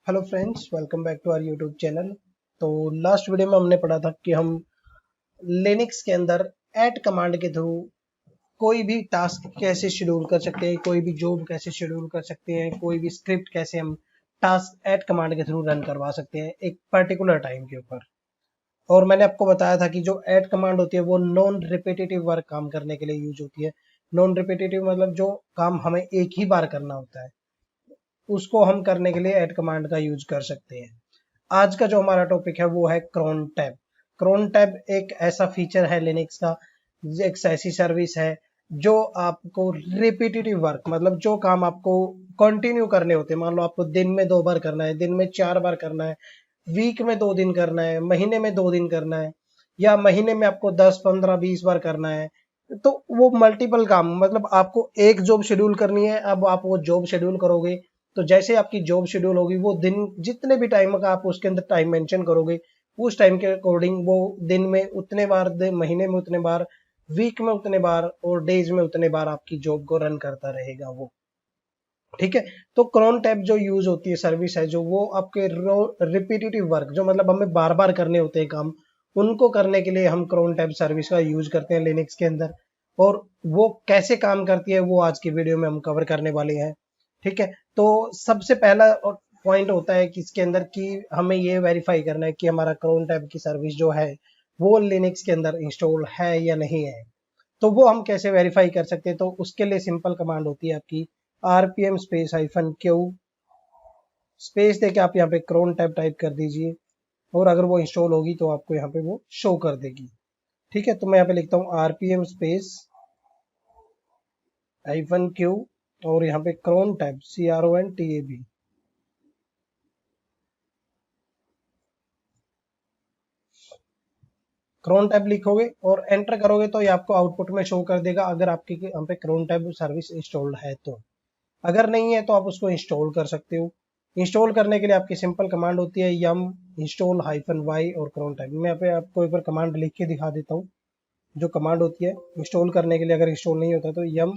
Hello friends, welcome back to our YouTube channel. तो last video में हमने पढ़ा था कि हम लिनक्स के अंदर ऐड कमांड के थ्रू कोई भी टास्क कैसे शेड्यूल कर सकते हैं, कोई भी जॉब कैसे शेड्यूल कर सकते हैं, कोई भी स्क्रिप्ट कैसे हम टास्क ऐड कमांड के थ्रू रन करवा सकते हैं एक पर्टिकुलर टाइम के ऊपर। और मैंने आपको बताया था कि जो ऐड कमांड होती है वो नॉन रिपीटेटिव वर्क काम करने के लिए यूज होती है। नॉन रिपीटेटिव मतलब जो काम हमें एक ही बार करना होता है उसको हम करने के लिए ऐड कमांड का यूज कर सकते हैं। आज का जो हमारा टॉपिक है वो है क्रोन टैब। क्रोन टैब एक ऐसा फीचर है लिनक्स का, एक ऐसी सर्विस है जो आपको रिपीटेटिव वर्क मतलब जो काम आपको कंटिन्यू करने होते हैं। मान लो आपको दिन में 2 बार करना है, दिन में 4 बार करना है, वीक में 2 दिन करना है, महीने में 2 दिन करना है, या महीने में आपको 10 15 20 बार करना है। तो वो मल्टीपल काम मतलब आपको एक जॉब शेड्यूल करनी है। अब आप वो जॉब शेड्यूल करोगे तो जैसे आपकी जॉब शेड्यूल होगी वो दिन जितने भी टाइम का आप उसके अंदर टाइम मेंशन करोगे उस टाइम के अकॉर्डिंग वो दिन में उतने बार, महीने में उतने बार, वीक में उतने बार और डेज में उतने बार आपकी जॉब को रन करता रहेगा वो। ठीक है। तो क्रोन टैब जो यूज होती है सर्विस है जो वो आपके रिपीटेटिव वर्क जो मतलब हमें बार बार करने होते हैं काम, उनको करने के लिए हम क्रोन टैब सर्विस का यूज करते हैं लिनक्स के अंदर। और वो कैसे काम करती है वो आज की वीडियो में हम कवर करने वाले हैं। ठीक है। तो सबसे पहला पॉइंट होता है कि इसके अंदर कि हमें ये वेरीफाई करना है कि हमारा क्रोन टैब की सर्विस जो है वो लिनक्स के अंदर इंस्टॉल है या नहीं है। तो वो हम कैसे वेरीफाई कर सकते हैं? तो उसके लिए सिंपल कमांड होती है आपकी rpm स्पेस -q स्पेस देके आप यहाँ पे क्रोन टैब टाइप कर दीजिए और अगर वो इंस्टॉल होगी तो आपको यहाँ पे वो शो कर देगी। ठीक है। तो मैं यहाँ पे लिखता हूँ rpm स्पेस -q और यहाँ पे crontab CRONTAB। Crontab लिखोगे और एंटर करोगे तो ये आपको आउटपुट में शो कर देगा अगर आपकी यहाँ पे क्रोन टैब सर्विस इंस्टॉल्ड है तो। अगर नहीं है तो आप उसको इंस्टॉल कर सकते हो। इंस्टॉल करने के लिए आपकी सिंपल कमांड होती है यम इंस्टॉल -y और क्रोन टैब। मैं यहाँ पे आपको एक बार कमांड लिख के दिखा देता हूँ। जो कमांड होती है इंस्टॉल करने के लिए, अगर इंस्टॉल नहीं होता तो यम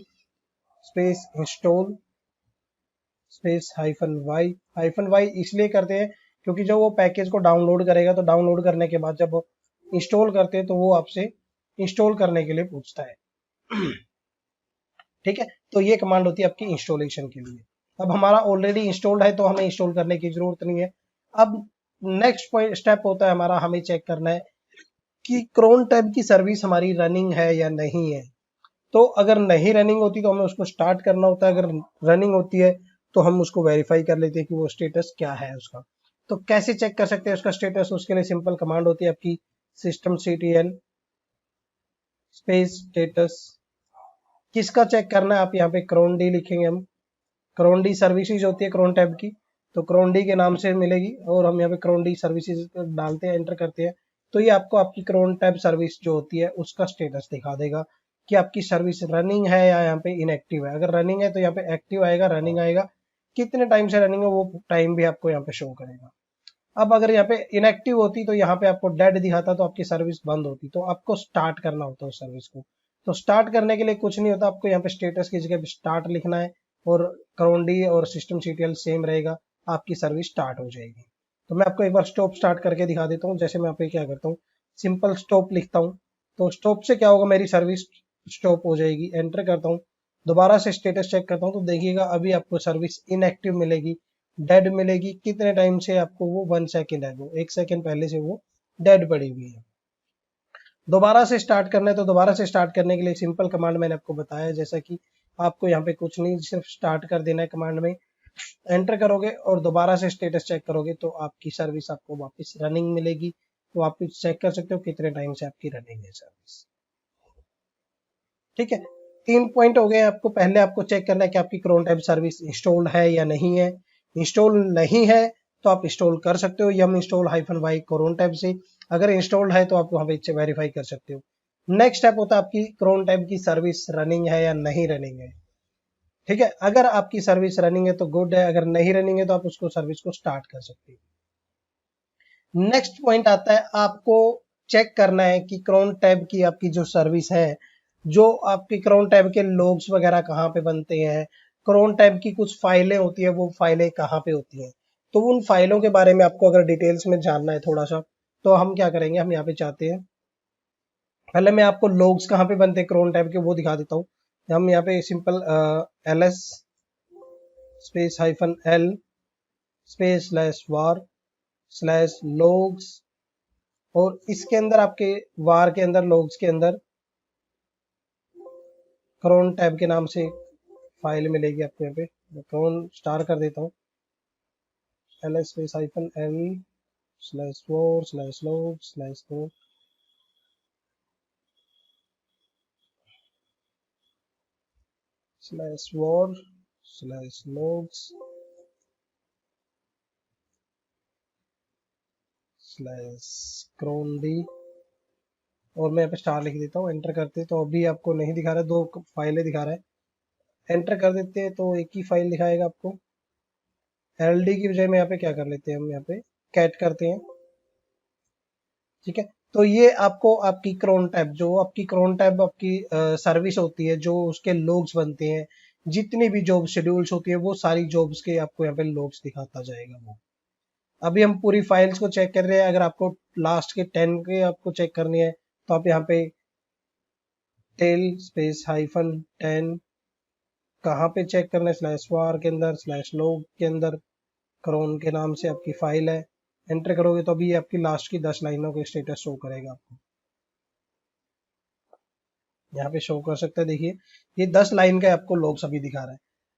स्पेस इंस्टॉल स्पेस -y इसलिए करते हैं क्योंकि जब वो पैकेज को डाउनलोड करेगा तो डाउनलोड करने के बाद जब इंस्टॉल करते हैं तो वो आपसे इंस्टॉल करने के लिए पूछता है। ठीक है। तो ये कमांड होती है आपकी इंस्टॉलेशन के लिए। अब हमारा ऑलरेडी इंस्टॉल्ड है तो हमें इंस्टॉल करने की जरूरत नहीं है। अब नेक्स्ट पॉइंट स्टेप होता है हमारा, हमें चेक करना है कि क्रोन टैब की सर्विस हमारी रनिंग है या नहीं है। तो अगर नहीं रनिंग होती तो हमें उसको स्टार्ट करना होता है, अगर रनिंग होती है तो हम उसको वेरीफाई कर लेते हैं कि वो स्टेटस क्या है उसका। तो कैसे चेक कर सकते हैं उसका स्टेटस? उसके लिए सिंपल कमांड होती है आपकी systemctl स्पेस स्टेटस। किसका चेक करना है? आप यहाँ पे क्रोन डी लिखेंगे हम। क्रोन डी सर्विसेज होती है क्रोन टैब की, तो क्रोन डी के नाम से मिलेगी और हम यहाँ पे क्रोन डी सर्विसेज डालते हैं, एंटर करते हैं तो ये आपको आपकी क्रोन टैब सर्विस जो होती है उसका स्टेटस दिखा देगा कि आपकी सर्विस रनिंग है या यहाँ पे इनएक्टिव है। अगर रनिंग है तो यहाँ पे एक्टिव आएगा, रनिंग आएगा, कितने टाइम से रनिंग है वो टाइम भी आपको यहाँ पे शो करेगा। अब अगर यहाँ पे इनएक्टिव होती तो यहाँ पे आपको डेड दिखाता तो आपकी सर्विस बंद होती, तो आपको स्टार्ट करना होता है उस सर्विस को। तो स्टार्ट करने के लिए कुछ नहीं होता, आपको यहाँ पे स्टेटस की जगह स्टार्ट लिखना है और क्रोनडी और सिस्टम सीटीएल सेम रहेगा, आपकी सर्विस स्टार्ट हो जाएगी। तो मैं आपको एक बार स्टॉप स्टार्ट करके दिखा देता हूँ। जैसे मैं यहाँ पे क्या करता हूँ, सिंपल स्टॉप लिखता हूँ तो स्टॉप से क्या होगा, मेरी सर्विस स्टॉप हो जाएगी। एंटर करता हूँ, दोबारा से स्टेटस चेक करता हूँ तो देखिएगा अभी आपको सर्विस इनएक्टिव मिलेगी, डेड मिलेगी। कितने टाइम से? आपको वो 1 सेकेंड है, वो 1 सेकेंड पहले से वो डेड पड़ी हुई है। दोबारा से स्टार्ट करना है तो दोबारा से स्टार्ट करने के लिए सिंपल कमांड मैंने आपको बताया, जैसा कि आपको यहाँ पे कुछ नहीं, सिर्फ स्टार्ट कर देना है कमांड में। एंटर करोगे और दोबारा से स्टेटस चेक करोगे तो आपकी सर्विस आपको वापस रनिंग मिलेगी। तो आप चेक कर सकते हो कितने टाइम से आपकी रनिंग है सर्विस। ठीक है। 3 पॉइंट हो गए आपको। पहले आपको चेक करना है कि आपकी क्रोन टैब सर्विस इंस्टॉल्ड है या नहीं है। इंस्टॉल नहीं है तो आप इंस्टॉल कर सकते हो यम इंस्टॉल -y क्रोन टैब से। अगर इंस्टॉल्ड है तो आप वहां पे वेरीफाई कर सकते हो। नेक्स्ट स्टेप होता है आपकी क्रोन टैब की सर्विस रनिंग है या नहीं रनिंग है। ठीक है। अगर आपकी सर्विस रनिंग है तो गुड है, अगर नहीं रनिंग है तो आप उसको सर्विस को स्टार्ट कर सकते हो। नेक्स्ट पॉइंट आता है आपको चेक करना है कि क्रोन टैब की आपकी जो सर्विस है, जो आपके क्रोन टैब के लॉग्स वगैरह कहाँ पे बनते हैं, क्रोन टैब की कुछ फाइलें होती है वो फाइलें कहाँ पे होती हैं। तो उन फाइलों के बारे में आपको अगर डिटेल्स में जानना है थोड़ा सा, तो हम क्या करेंगे, हम यहाँ पे चाहते हैं, पहले मैं आपको लॉग्स कहाँ पे बनते हैं क्रोन टैब के वो दिखा देता हूँ। हम यहाँ पे simple ls space -l space /var/logs, और इसके अंदर आपके वार के अंदर, लोग्स के अंदर क्रोन टैब के नाम से फाइल मिलेगी आपको। यहाँ पे क्रोन स्टार कर देता हूँ, ls स्पेस -l/var/log/code /war/logs/crond, और मैं यहाँ पे स्टार लिख देता हूँ, एंटर करते हैं तो अभी आपको नहीं दिखा रहा है, दो फाइलें दिखा रहा है। एंटर कर देते हैं तो एक ही फाइल दिखाएगा आपको। LD की बजाय में यहाँ पे क्या कर लेते हैं, हम यहाँ पे कैट करते हैं, ठीक है। तो ये आपको आपकी क्रोन टैब, जो आपकी क्रोन टैब आपकी सर्विस होती है, जो उसके लोग्स बनते हैं, जितनी भी जॉब शेड्यूल्स होती है, वो सारी जॉब्स के आपको यहाँ पे लोग्स दिखाता जाएगा वो। अभी हम पूरी फाइल्स को चेक कर रहे हैं। अगर आपको लास्ट के 10 के आपको चेक करनी है तो आप यहाँ पे टेल स्पेस -10 कहाँ पे चेक करना है, /var के अंदर /log के अंदर क्रोन के नाम से आपकी फाइल है। एंटर करोगे तो अभी आपकी लास्ट की 10 लाइनों के स्टेटस शो करेगा आपको, यहाँ पे शो कर सकता है। देखिए ये 10 लाइन का आपको लॉग्स अभी दिखा रहा है।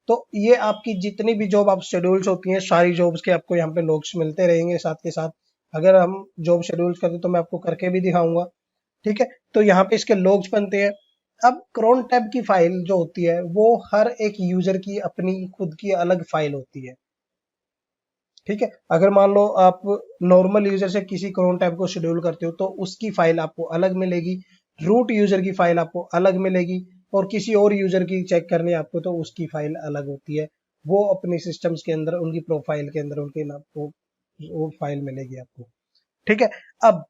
तो ये आपकी जितनी भी जॉब आप शेड्यूल्स होती हैं, सारी जॉब्स के आपको यहाँ पे लॉग्स मिलते रहेंगे साथ के साथ। अगर हम जॉब शेड्यूल्स करते तो मैं आपको करके भी दिखाऊंगा, ठीक है। तो यहाँ पे इसके लॉग्स बनते हैं। अब क्रोन टैब की फाइल जो होती है वो हर एक यूजर की अपनी खुद की अलग फाइल होती है, ठीक है। अगर मान लो आप नॉर्मल यूजर से किसी क्रोन टैब को शेड्यूल करते हो तो उसकी फाइल आपको अलग मिलेगी, रूट यूजर की फाइल आपको अलग मिलेगी, और किसी और यूजर की चेक करनी है आपको तो उसकी फाइल अलग होती है। वो अपने सिस्टम्स के अंदर उनकी प्रोफाइल के अंदर उनके नाम को वो फाइल मिलेगी आपको, ठीक है। अब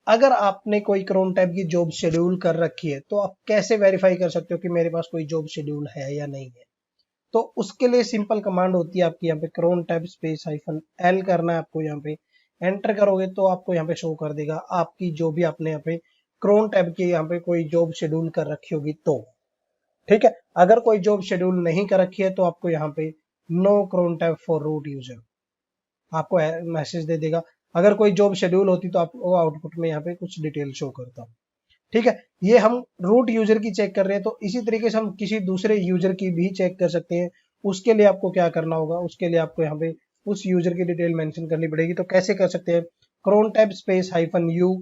अगर आपने कोई क्रोन टैब की जॉब शेड्यूल कर रखी है तो आप कैसे वेरीफाई कर सकते हो कि मेरे पास कोई जॉब शेड्यूल है या नहीं है। तो उसके लिए सिंपल कमांड होती है आपकी, यहाँ पे क्रोन टैब स्पेस -l करना है आपको। यहाँ पे एंटर करोगे तो आपको यहाँ पे शो कर देगा आपकी जो भी आपने यहाँ पे क्रोन टैब की यहाँ पे कोई जॉब शेड्यूल कर रखी होगी तो, ठीक है। अगर कोई जॉब शेड्यूल नहीं कर रखी है तो आपको यहाँ पे no crontab for root user आपको मैसेज दे देगा। अगर कोई जॉब शेड्यूल होती तो आपको आउटपुट में यहाँ पे कुछ डिटेल शो करता, ठीक है। ये हम रूट यूजर की चेक कर रहे हैं, तो इसी तरीके से हम किसी दूसरे यूजर की भी चेक कर सकते हैं। उसके लिए आपको क्या करना होगा, उसके लिए आपको यहाँ पे उस यूजर की डिटेल मेंशन करनी पड़ेगी। तो कैसे कर सकते हैं, crown tab space -u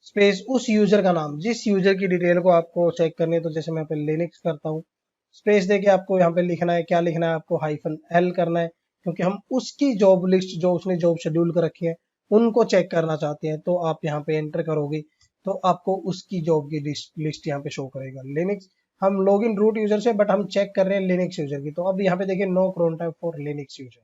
space उस यूजर का नाम, जिस यूजर की डिटेल को आपको चेक करनी है। तो जैसे मैं यहाँ पे लिनक्स करता हूँ, स्पेस देके आपको यहाँ पे लिखना है, क्या लिखना है आपको, -l करना है, क्योंकि हम उसकी जॉब लिस्ट जो उसने जॉब शेड्यूल कर रखी है उनको चेक करना चाहते हैं। तो आप यहाँ पे एंटर करोगे तो आपको उसकी जॉब की लिस्ट यहाँ पे शो करेगा। लिनक्स हम लॉग इन रूट यूजर से, बट हम चेक कर रहे हैं लिनक्स यूजर की। तो अब यहाँ पे देखिए no crontab for Linux user,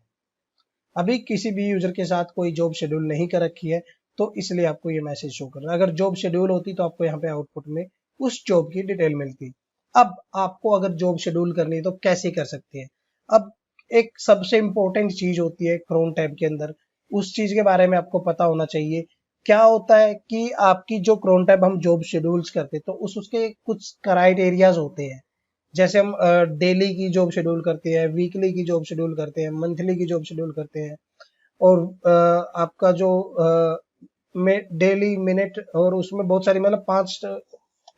अभी किसी भी यूजर के साथ कोई जॉब शेड्यूल नहीं कर रखी है तो इसलिए आपको ये मैसेज शो कर रहा है। अगर जॉब शेड्यूल होती तो आपको यहाँ पे आउटपुट में उस जॉब की डिटेल मिलती। अब आपको अगर जॉब शेड्यूल करनी है तो कैसे कर सकते हैं। अब एक सबसे इंपॉर्टेंट चीज होती है क्रोन टैब के अंदर, उस चीज के बारे में आपको पता होना चाहिए। क्या होता है कि आपकी जो क्रोन टैब हम जॉब शेड्यूल्स करते हैं तो उसके कुछ क्राइटेरियाज होते हैं। जैसे हम डेली की जॉब शेड्यूल करते हैं, वीकली की जॉब शेड्यूल करते हैं, मंथली की जॉब शेड्यूल करते हैं, और आपका जो डेली मिनट, और उसमें बहुत सारी मतलब 5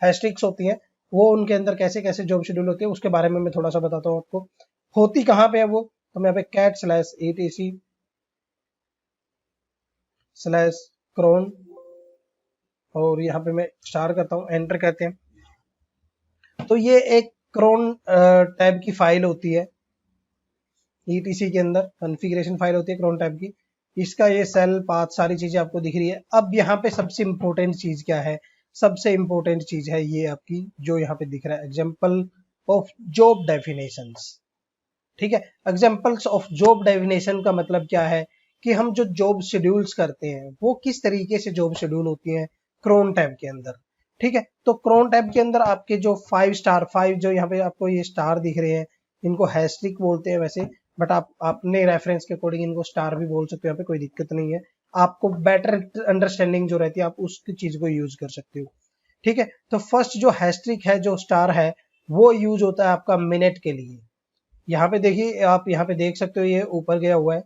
हैशटैग्स होती हैं, वो उनके अंदर कैसे कैसे जॉब शेड्यूल होती है उसके बारे में मैं थोड़ा सा बताता हूँ आपको। होती कहाँ पे है वो, तो मैं यहाँ पे cat/etc/cron, और यहाँ पे मैं स्टार करता हूँ, एंटर करते हैं। तो ये एक क्रोन टैब की फाइल होती है, ETC के अंदर कॉन्फ़िगरेशन फाइल होती है क्रोन टैब की। इसका ये सेल पाथ सारी चीजें आपको दिख रही है। अब यहाँ पे सबसे इंपॉर्टेंट चीज क्या है, सबसे इंपॉर्टेंट चीज है ये आपकी जो यहाँ पे दिख रहा है, एग्जांपल ऑफ जॉब डेफिनेशंस, ठीक है। एग्जांपल्स ऑफ जॉब डेफिनेशन का मतलब क्या है कि हम जो जॉब शेड्यूल्स करते हैं वो किस तरीके से जॉब शेड्यूल होती है क्रोन टैब के अंदर, ठीक है। तो क्रोन टैब के अंदर आपके जो 5 स्टार 5 जो यहाँ पे आपको ये स्टार दिख रहे हैं, इनको हैशट्रिक बोलते हैं वैसे, बट आप अपने रेफरेंस के अकॉर्डिंग इनको स्टार भी बोल सकते हो, यहाँ पे कोई दिक्कत नहीं है। आपको बेटर अंडरस्टैंडिंग जो रहती है आप उस चीज को यूज कर सकते हो। ठीक है, तो फर्स्ट जो हैस्ट्रिक है, जो स्टार है, वो यूज होता है आपका मिनट के लिए। यहाँ पे देखिए, आप यहाँ पे देख सकते हो ये ऊपर गया हुआ है,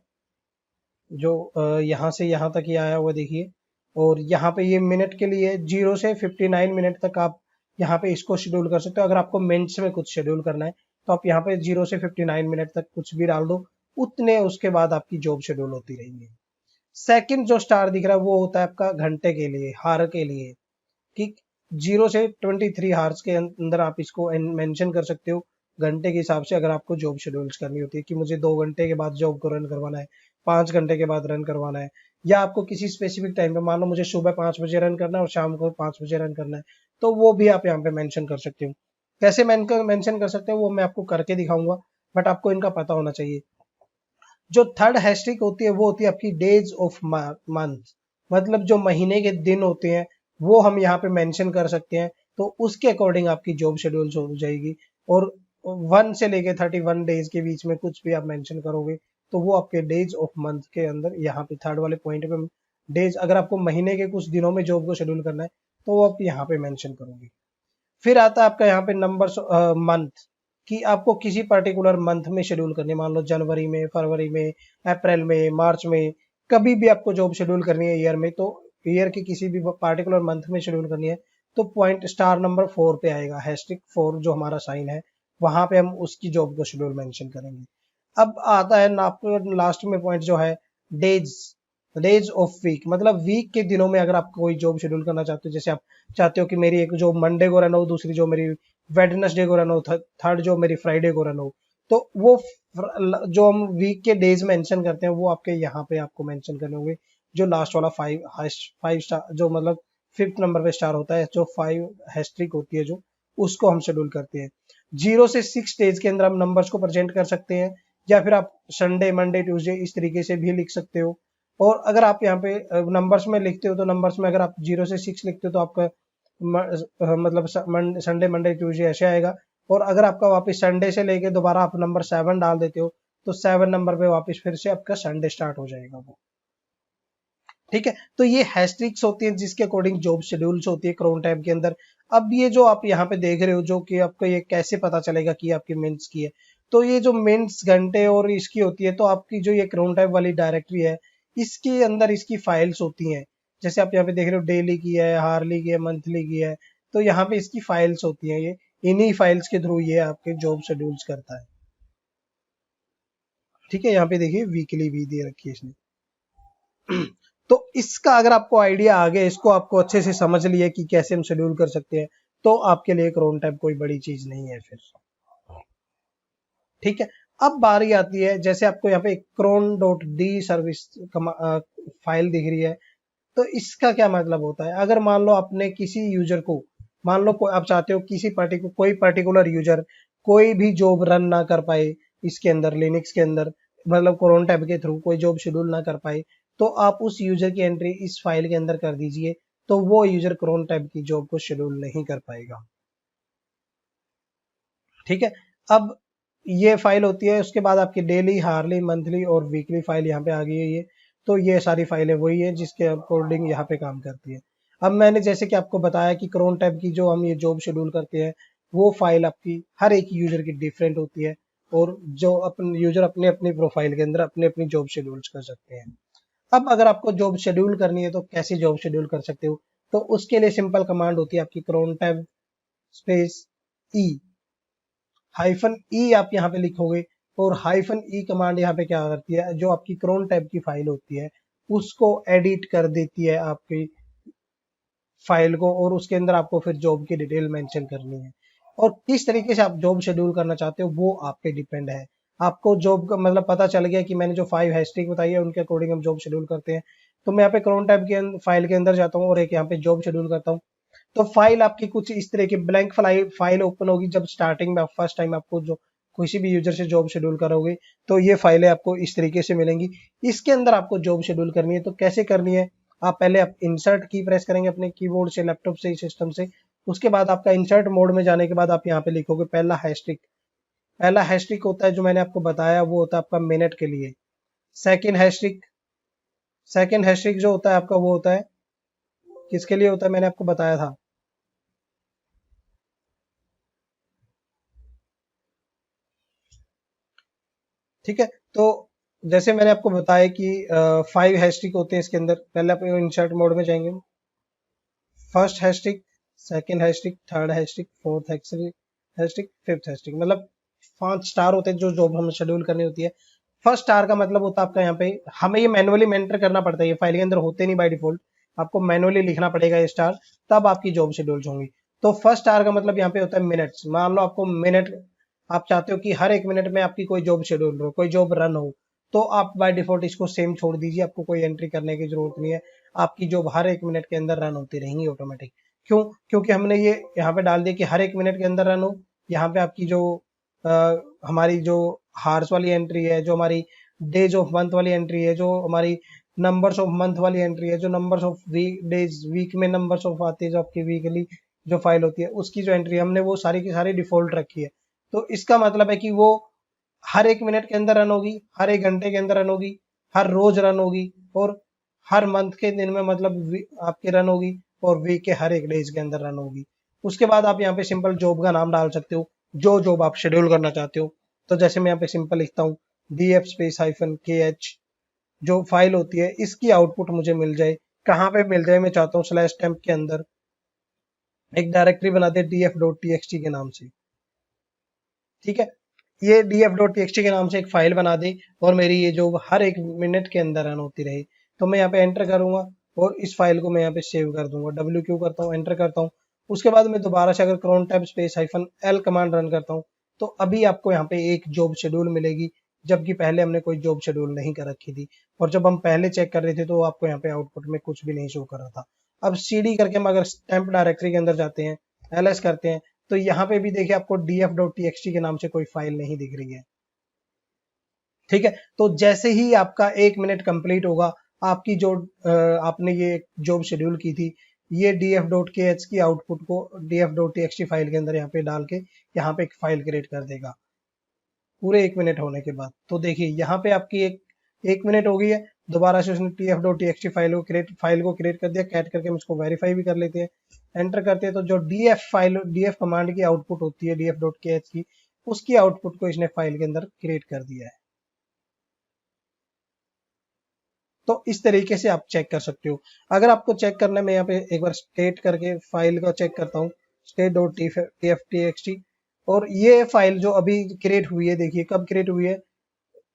जो यहाँ से यहाँ तक ये आया हुआ देखिए। और यहाँ पे ये मिनट के लिए 0 से 59 मिनट तक आप यहाँ पे इसको शेड्यूल कर सकते हो। अगर आपको मिनट्स में कुछ शेड्यूल करना है तो आप यहाँ पे 0 से 59 मिनट तक कुछ भी डाल दो, उतने उसके बाद आपकी जॉब शेड्यूल होती रहेगी। सेकंड जो स्टार दिख रहा है वो होता है आपका घंटे के लिए, हार के लिए। कि 0 से 23 हार्स के अंदर आप इसको मेंशन कर सकते हो घंटे के हिसाब से। अगर आपको जॉब शेड्यूल्स करनी होती है कि मुझे 2 घंटे के बाद जॉब को रन करवाना है, 5 घंटे के बाद रन करवाना है, या आपको किसी स्पेसिफिक टाइम पे, मान लो मुझे सुबह 5 बजे रन करना है और शाम को 5 बजे रन करना है, तो वो भी आप यहाँ पे मेंशन कर सकते हो। कैसे मेंशन कर सकते हो वो मैं आपको करके दिखाऊंगा, बट आपको इनका पता होना चाहिए। जो थर्ड हैशट्रिक होती है वो होती है आपकी डेज ऑफ मंथ, मतलब जो महीने के दिन होते हैं वो हम यहाँ पे मेंशन कर सकते हैं। तो उसके अकॉर्डिंग आपकी जॉब शेड्यूल हो जाएगी। और 1 से लेके 31 डेज के बीच में कुछ भी आप मेंशन करोगे तो वो आपके डेज ऑफ मंथ के अंदर, यहाँ पे थर्ड वाले पॉइंट पे डेज, अगर आपको महीने के कुछ दिनों में जॉब को शेड्यूल करना है तो वो आप यहाँ पे मेंशन करोगे। फिर आता है आपका यहाँ पे नंबर मंथ, कि आपको किसी पर्टिकुलर मंथ में शेड्यूल करनी है। मान लो जनवरी में, फरवरी में, अप्रैल में, मार्च में, कभी भी आपको जॉब शेड्यूल करनी है ईयर में, तो ईयर के किसी भी पार्टिकुलर मंथ में शेड्यूल करनी है तो पॉइंट स्टार नंबर 4 पे आएगा, हैशटैग 4 जो हमारा साइन है, वहां पे हम उसकी जॉब को शेड्यूल मेंशन करेंगे। अब आता है ना लास्ट में पॉइंट जो है डेज, डेज ऑफ वीक, मतलब वीक के दिनों में अगर आप कोई जॉब शेड्यूल करना चाहते हो, जैसे आप चाहते हो कि मेरी एक जो मंडे को रन हो, दूसरी जो मेरी वेडनेसडे को रन हो, थर्ड जो मेरी फ्राइडे को रन हो, तो वो जो हम वीक के डेज मेंशन करते हैं वो आपके यहाँ पे आपको मेंशन करने होंगे। जो लास्ट वाला 5 स्टार, जो मतलब 5th नंबर पे स्टार होता है, जो 5 हैस्ट्रिक होती है, जो उसको हम शेड्यूल करते हैं। 0 से 6 डेज के अंदर हम नंबर्स को प्रेजेंट कर सकते हैं, या फिर आप संडे, मंडे, ट्यूसडे इस तरीके से भी लिख सकते हो। और अगर आप यहाँ पे नंबर्स में लिखते हो तो नंबर्स में अगर आप 0 से 6 लिखते हो तो आपका मतलब संडे, मंडे, ट्यूसडे ऐसे आएगा। और अगर आपका वापस संडे से लेके दोबारा आप नंबर 7 डाल देते हो तो 7 नंबर पे वापस फिर से आपका संडे स्टार्ट हो जाएगा वो। ठीक है, तो ये हैस्ट्रिक्स होती है जिसके अकॉर्डिंग जॉब शेड्यूल्स होती है क्रोन टैब के अंदर। अब ये जो आप यहाँ पे देख रहे हो, जो कि आपको ये कैसे पता चलेगा कि आपकी मिनट्स की है, तो ये जो मिनट्स घंटे और इसकी होती है, तो आपकी जो ये क्रोन टैब वाली डायरेक्टरी है, इसके अंदर इसकी फाइल्स होती हैं। जैसे आप यहाँ पे देख रहे हो डेली की है, हार्ली की है, मंथली की है, तो यहाँ पे इसकी फाइल्स होती हैं। ये इन्हीं फाइल्स के थ्रू ये आपके जॉब शेड्यूल्स करता है। ठीक है, यहाँ पे देखिए वीकली भी दे रखी है इसने। तो इसका अगर आपको आइडिया आ गया, इसको आपको अच्छे से समझ लिया कि कैसे हम शेड्यूल कर सकते हैं, तो आपके लिए क्रोन टैब कोई बड़ी चीज नहीं है फिर। ठीक है, अब बारी आती है, जैसे आपको यहाँ पे cron dot D service file दिख रही है, तो इसका क्या मतलब होता है। अगर मान लो आपने किसी यूजर को, मान लो आप चाहते हो किसी कोई पर्टिकुलर यूजर कोई भी जॉब रन ना कर पाए इसके अंदर, लिनक्स के अंदर, मतलब क्रोन टैब के थ्रू कोई जॉब शेड्यूल ना कर पाए, तो आप उस यूजर की एंट्री इस फाइल के अंदर कर दीजिए, तो वो यूजर क्रोन टैब की जॉब को शेड्यूल नहीं कर पाएगा। ठीक है, अब ये फाइल होती है, उसके बाद आपकी डेली, हार्ली, मंथली और वीकली फाइल यहाँ पे आ गई है ये। तो ये सारी फाइलें वही है जिसके अकॉर्डिंग यहाँ पे काम करती है। अब मैंने जैसे कि आपको बताया कि क्रोन टैब की जो हम ये जॉब शेड्यूल करते हैं, वो फाइल आपकी हर एक यूजर की डिफरेंट होती है, और जो अपने यूजर अपने अपनी प्रोफाइल के अंदर अपनी अपनी जॉब शेड्यूल कर सकते हैं। अब अगर आपको जॉब शेड्यूल करनी है तो कैसे जॉब शेड्यूल कर सकते हो, तो उसके लिए सिंपल कमांड होती है आपकी crown tab space E, hyphen E आप यहाँ पे लिखोगे, और हाइफन ई कमांड यहाँ पे क्या करती है, जो आपकी क्रोन टैब की फाइल होती है उसको एडिट कर देती है आपकी फाइल को, और उसके अंदर आपको फिर जॉब की डिटेल मेंशन करनी है। और किस तरीके से आप जॉब शेड्यूल करना चाहते हो वो आप पे डिपेंड है। आपको जॉब का मतलब पता चल गया कि मैंने जो 5 हैशटैग बताई है उनके अकॉर्डिंग हम जॉब शेड्यूल करते हैं, तो मैं यहाँ पे क्रोन टैब के फाइल के अंदर जाता हूँ और एक यहाँ पे जॉब शेड्यूल करता हूँ। तो फाइल आपकी कुछ इस तरह की ब्लैंक फाइल ओपन होगी जब स्टार्टिंग में आप फर्स्ट टाइम आपको जो किसी भी यूजर से जॉब शेड्यूल करोगे, तो ये फाइलें आपको इस तरीके से मिलेंगी। इसके अंदर आपको जॉब शेड्यूल करनी है, तो कैसे करनी है, आप पहले आप इंसर्ट की प्रेस करेंगे अपने कीबोर्ड से, लैपटॉप से, सिस्टम से। उसके बाद आपका इंसर्ट मोड में जाने के बाद आप यहाँ पे लिखोगे पहला हैशटैग, पहला हैशट्रिक होता है जो मैंने आपको बताया, वो होता है आपका मिनट के लिए। सेकंड हैशट्रिक जो होता है आपका, वो होता है किसके लिए होता है, मैंने आपको बताया था। ठीक है, तो जैसे मैंने आपको बताया कि 5 हैशट्रिक होते हैं इसके अंदर। पहले आप इंसर्ट मोड में जाएंगे, first asterisk, second asterisk, third asterisk, fourth asterisk, fifth asterisk, मतलब 5 स्टार होते हैं जो जॉब हमें शेड्यूल करनी होती है। फर्स्ट स्टार का मतलब होता है आपका यहाँ पे, हमें ये मैनुअली मेंटर करना पड़ता है, ये फाइल के अंदर होते नहीं बाय डिफॉल्ट, आपको मैनुअली लिखना पड़ेगा ये स्टार, तब आपकी जॉब शेड्यूल होंगी। तो फर्स्ट स्टार का मतलब यहाँ पे होता है मिनट्स। मान लो आपको मिनट, आप चाहते हो कि हर 1 मिनट में आपकी कोई जॉब शेड्यूल हो, कोई जॉब रन हो, तो आप बाय डिफॉल्ट इसको सेम छोड़ दीजिए, आपको कोई एंट्री करने की जरूरत नहीं है। आपकी जॉब हर 1 मिनट के अंदर रन होती रहेंगी ऑटोमेटिक। क्यों? क्योंकि हमने ये यहाँ पे डाल दिया कि हर 1 मिनट के अंदर रन हो। यहाँ पे आपकी जो हमारी जो हार्स वाली एंट्री है, जो हमारी डेज ऑफ मंथ वाली एंट्री है, जो हमारी नंबर्स ऑफ मंथ वाली एंट्री है, जो numbers of week days, week में नंबर्स ऑफ आती है जो आपकी वीकली जो फाइल होती है, उसकी जो एंट्री हमने वो सारी की सारी डिफॉल्ट रखी है। तो इसका मतलब है कि वो हर 1 मिनट के अंदर रन होगी, हर 1 घंटे के अंदर रन होगी, हर रोज रन होगी, और हर मंथ के दिन में मतलब आपकी रन होगी, और वीक के हर एक डेज के अंदर रन होगी। उसके बाद आप यहाँ पे सिंपल जॉब का नाम डाल सकते हो, जो जॉब आप शेड्यूल करना चाहते हो। तो जैसे मैं यहाँ पे सिंपल लिखता हूँ df-kh, जो फाइल होती है इसकी आउटपुट मुझे मिल जाए। कहाँ पे मिल जाए मैं चाहता हूँ, स्लैश टेम्प के अंदर एक डायरेक्टरी बना दे df.txt के नाम से। ठीक है, ये df.txt के नाम से एक फाइल बना दे, और मेरी ये जो हर 1 मिनट के अंदर रन होती रहे। तो मैं यहाँ पे एंटर करूंगा, और इस फाइल को मैं यहाँ पे सेव कर दूंगा, WQ करता हूँ, एंटर करता हूँ। उसके बाद मैं दोबारा से अगर crown tab space -l command run करता हूँ, तो अभी आपको यहाँ पे एक जॉब शेड्यूल मिलेगी, जबकि पहले हमने कोई जॉब शेड्यूल नहीं कर रखी थी। और जब हम पहले चेक कर रहे थे तो आपको यहाँ पे आउटपुट में कुछ भी नहीं शो कर रहा था। अब CD करके हम अगर स्टैम्प डायरेक्टरी के अंदर जाते हैं, LS करते हैं, तो यहाँ पे भी देखिए आपको df.txt के नाम से कोई फाइल नहीं दिख रही है। ठीक है, तो जैसे ही आपका 1 मिनट कंप्लीट होगा, आपकी जो आपने ये जॉब शेड्यूल की थी, ये df.kh की आउटपुट को df.txt फाइल के अंदर यहाँ पे डाल के यहाँ पे एक फाइल क्रिएट कर देगा पूरे 1 मिनट होने के बाद। तो देखिए यहाँ पे आपकी एक मिनट हो गई है, दोबारा से उसने df.txt फाइल को क्रिएट कर दिया। कैट करके हम इसको वेरीफाई भी कर लेते हैं, एंटर करते हैं, तो जो df कमांड की आउटपुट होती है df.kh की, उसकी आउटपुट को इसने फाइल के अंदर क्रिएट कर दिया है। तो इस तरीके से आप चेक कर सकते हो। अगर आपको चेक करना है, मैं यहाँ पे एक बार स्टेट करके फाइल का चेक करता हूँ, state.tf.txt, और ये फाइल जो अभी क्रिएट हुई है, देखिए कब क्रिएट हुई है,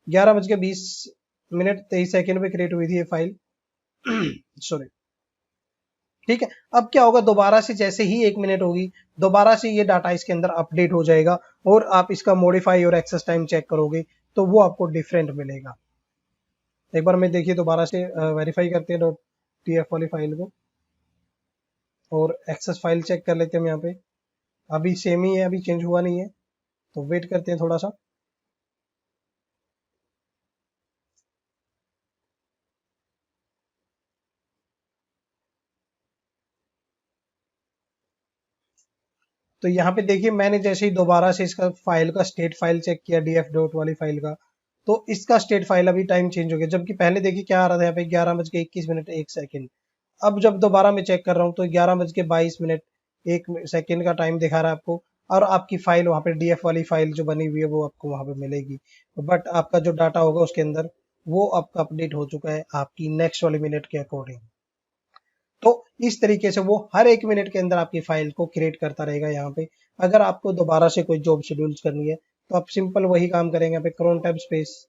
11:20:23 पे क्रिएट हुई थी ये फाइल। सॉरी। ठीक है, अब क्या होगा, दोबारा से जैसे ही 1 मिनट होगी, दोबारा से ये डाटा इसके अंदर अपडेट हो जाएगा, और आप इसका मॉडिफाई और एक्सेस टाइम चेक करोगे तो वो आपको डिफरेंट मिलेगा। एक बार मैं देखिए दोबारा से वेरीफाई करते हैं .tf वाली फाइल को, और एक्सेस फाइल चेक कर लेते हैं हम यहाँ पे। अभी सेम ही है, अभी चेंज हुआ नहीं है, तो वेट करते हैं थोड़ा सा। तो यहाँ पे देखिए मैंने जैसे ही दोबारा से इसका फाइल का स्टेट फाइल चेक किया, df डॉट वाली फाइल का, तो इसका स्टेट फाइल अभी टाइम चेंज हो गया। जबकि पहले देखिए क्या आ रहा था यहाँ पे, 11:21:01। अब जब दोबारा मैं चेक कर रहा हूँ तो 11:22:01 का टाइम दिखा रहा है आपको, और आपकी फाइल वहाँ पे डीएफ वाली फाइल जो बनी हुई है वो आपको वहाँ पे मिलेगी। बट आपका जो डाटा होगा उसके अंदर, वो आपका अपडेट हो चुका है आपकी नेक्स्ट वाली मिनट के अकॉर्डिंग। तो इस तरीके से वो हर 1 मिनट के अंदर आपकी फाइल को क्रिएट करता रहेगा यहाँ पे। अगर आपको दोबारा से कोई जॉब शेड्यूल करनी है तो आप सिंपल वही काम करेंगे, यहाँ पे क्रोन टैब स्पेस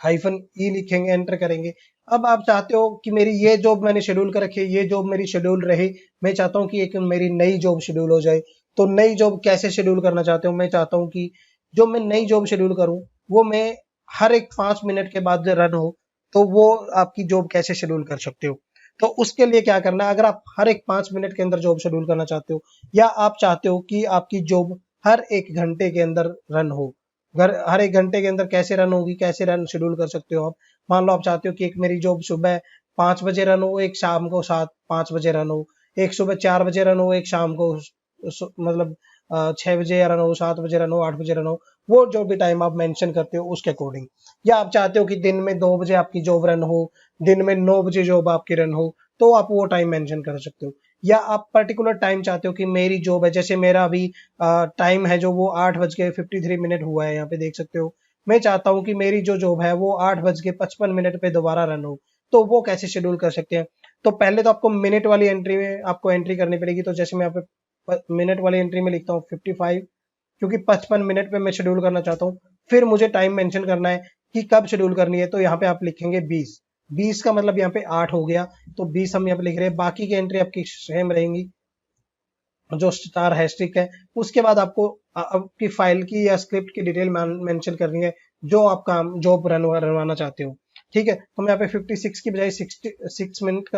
-e लिखेंगे, एंटर करेंगे। अब आप चाहते हो कि मेरी ये जॉब मैंने शेड्यूल कर रखी है, ये जॉब मेरी शेड्यूल रहे, मैं चाहता हूँ कि एक मेरी नई जॉब शेड्यूल हो जाए। तो नई जॉब कैसे शेड्यूल करना चाहते हो, मैं चाहता हूँ कि जो मैं नई जॉब शेड्यूल करूँ वो मैं हर एक 5 मिनट के बाद रन हो, तो वो आपकी जॉब कैसे शेड्यूल कर सकते हो। तो उसके लिए क्या करना है, अगर आप हर एक 5 मिनट के अंदर जॉब शेड्यूल करना चाहते हो, या आप चाहते हो कि आपकी जॉब हर 1 घंटे के अंदर रन हो, हर 1 घंटे के अंदर कैसे रन होगी, कैसे रन शेड्यूल कर सकते हो आप। मान लो आप चाहते हो कि एक मेरी जॉब सुबह 5 बजे रन हो, एक शाम को 5 बजे रन हो, एक सुबह 4 बजे रन हो, एक शाम को मतलब 6 बजे रन हो, 7 बजे रन हो, 8 बजे रन हो, वो जो भी टाइम आप मेंशन करते हो उसके अकॉर्डिंग। या आप चाहते हो कि दिन में 2 बजे आपकी जॉब रन हो, दिन में 9 बजे जॉब आपकी रन हो, तो आप वो टाइम मेंशन कर सकते हो। या आप पर्टिकुलर टाइम चाहते हो कि मेरी जॉब है, जैसे मेरा अभी टाइम है जो वो 8:53 हुआ है, यहाँ पे देख सकते हो। मैं चाहता हूँ कि मेरी जो जॉब है वो 8:55 पे दोबारा रन हो, तो वो कैसे शेड्यूल कर सकते हैं। तो पहले तो आपको मिनट वाली एंट्री में आपको एंट्री करनी पड़ेगी। तो जैसे मैं यहाँ पे मिनट वाली एंट्री में लिखता हूँ 55, क्योंकि 55 मिनट पे मैं शेड्यूल करना चाहता हूँ। फिर मुझे टाइम मेंशन करना है कि कब शेड्यूल करनी है, तो यहाँ पे आप लिखेंगे 20। 20 का मतलब यहाँ पे 8 हो गया, तो 20 हम यहाँ पे लिख रहे हैं। बाकी की एंट्री आपकी सेम रहेंगी, जो स्टार हैशटैग है। उसके बाद आपको आपकी फाइल की या स्क्रिप्ट की डिटेल मेंशन करनी है, जो आप काम जॉब रनवाना चाहते हो। ठीक है, तो मैं यहाँ पे 56 की बजाय 56 मिनट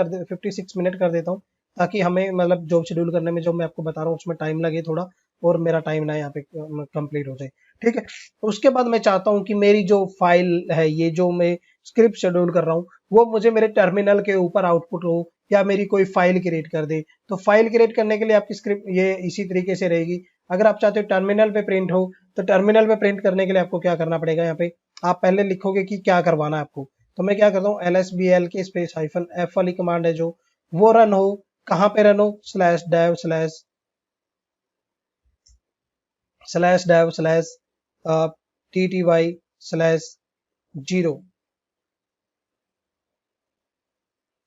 कर देता हूँ, ताकि हमें मतलब जॉब शेड्यूल करने में जो मैं आपको बता रहा हूँ उसमें टाइम लगे थोड़ा, और मेरा टाइम ना यहाँ पे कंप्लीट हो जाए। ठीक है, उसके बाद मैं चाहता हूँ कि मेरी जो फाइल है, ये जो मैं स्क्रिप्ट शेड्यूल कर रहा हूँ, वो मुझे मेरे टर्मिनल के ऊपर आउटपुट हो, या मेरी कोई फाइल क्रिएट कर दे। तो फाइल क्रिएट करने के लिए आपकी स्क्रिप्ट ये इसी तरीके से रहेगी। अगर आप चाहते हो टर्मिनल पे प्रिंट हो, तो टर्मिनल पे प्रिंट करने के लिए आपको क्या करना पड़ेगा, यहाँ पे आप पहले लिखोगे कि क्या करवाना है आपको। तो मैं क्या करता हूँ, LSBL के स्पेस -F वाली कमांड है जो, वो रन हो, कहाँ पे रन हो, /dev/TTY/0।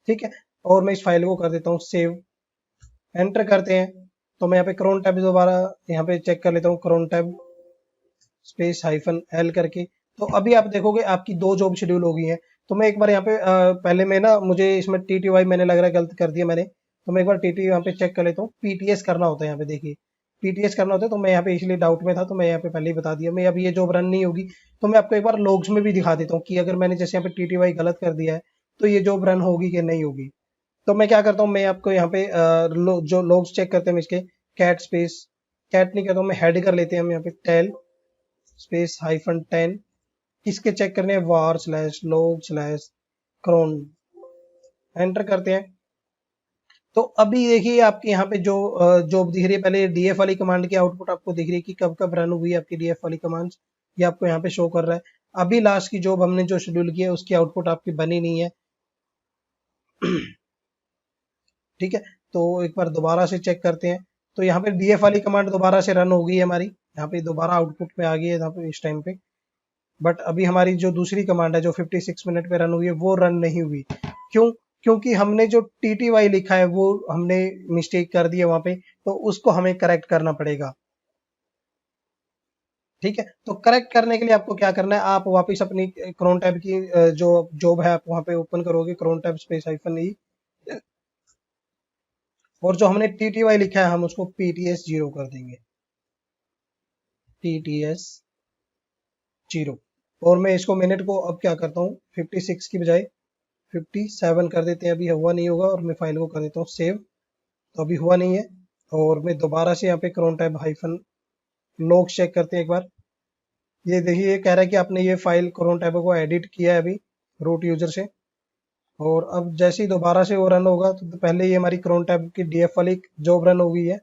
ठीक है, और मैं इस फाइल को कर देता हूँ सेव। एंटर करते हैं, तो मैं यहाँ पे क्रोन टैब दोबारा यहाँ पे चेक कर लेता हूँ, क्रोन टैब स्पेस -L करके। तो अभी आप देखोगे आपकी 2 जॉब शेड्यूल हो गई हैं। तो मैं एक बार यहाँ पे पहले मैं ना, मुझे इसमें TTY मैंने लग रहा है गलत कर दिया मैंने, तो मैं एक बार TT यहाँ पे चेक कर लेता हूँ। PTS करना होता है, यहाँ पे देखिए PTS करना होता है। तो मैं यहाँ पे इसलिए डाउट में था, तो मैं यहाँ पे पहले ही बता दिया। मैं अभी ये जॉब रन नहीं होगी, तो मैं आपको एक बार लॉग्स में भी दिखा देता हूँ कि अगर मैंने जैसे यहाँ पे TTY गलत कर दिया है, तो ये जॉब रन होगी कि नहीं होगी। तो मैं क्या करता हूँ, मैं आपको यहाँ पे जो लॉग्स चेक करते हैं इसके, कैट नहीं करता हूँ मैं, हेड कर लेते हैं हम यहाँ पे टेल स्पेस -10। किसके चेक करने हैं, var/log/cron। एंटर करते हैं, तो अभी देखिए आपके यहाँ पे जो जॉब दिख रही है, पहले डीएफ वाली कमांड की आउटपुट आपको दिख रही है कि कब कब रन हुई है आपकी डीएफ वाली कमांड, ये आपको यहाँ पे शो कर रहा है। अभी लास्ट की जॉब हमने जो शेड्यूल की है उसकी आउटपुट आपकी बनी नहीं है। ठीक है, तो एक बार दोबारा से चेक करते हैं। तो यहाँ पे डीएफ वाली कमांड दोबारा से रन हो गई है हमारी, यहाँ पे दोबारा आउटपुट में आ गई है यहाँ पे इस टाइम पे। बट अभी हमारी जो दूसरी कमांड है जो 56 मिनट पे रन हुई है, वो रन नहीं हुई। क्यों? क्योंकि हमने जो TTY लिखा है वो हमने मिस्टेक कर दी है वहां पे, तो उसको हमें करेक्ट करना पड़ेगा। ठीक है, तो करेक्ट करने के लिए आपको क्या करना है, आप वापस अपनी क्रोन टैब की जो जॉब है आप वहां पे ओपन करोगे, क्रोन टैब स्पेस -E, और जो हमने TTY लिखा है हम उसको PTS 0 कर देंगे, PTS 0। और मैं इसको मिनट को अब क्या करता हूँ, 56 की बजाय 57 कर देते हैं, अभी हुआ नहीं होगा। और मैं फाइल को कर देता हूँ सेव, तो अभी हुआ नहीं है। और मैं दोबारा से यहाँ पे क्रोन टैब -log चेक करते हैं एक बार। ये देखिए ये कह रहा है कि आपने ये फाइल क्रोन टैब को एडिट किया है अभी रूट यूजर से। और अब जैसे ही दोबारा से वो रन होगा, तो पहले ये हमारी क्रोन टैब की डीएफ वाली जॉब रन हो गई है।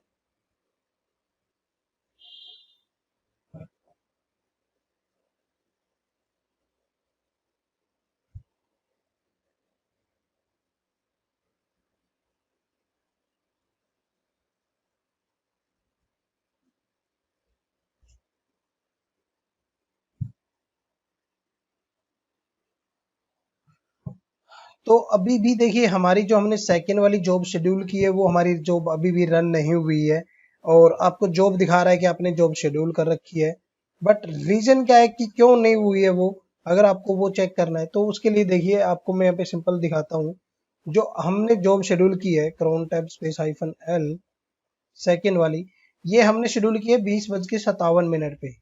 तो अभी भी देखिए हमारी जो हमने सेकेंड वाली जॉब शेड्यूल की है, वो हमारी जॉब अभी भी रन नहीं हुई है। और आपको जॉब दिखा रहा है कि आपने जॉब शेड्यूल कर रखी है, बट रीजन क्या है कि क्यों नहीं हुई है वो, अगर आपको वो चेक करना है तो उसके लिए देखिए आपको मैं यहाँ पे सिंपल दिखाता हूँ। जो हमने जॉब शेड्यूल की है crown tab space -L second वाली, ये हमने शेड्यूल की है 20:57 पे।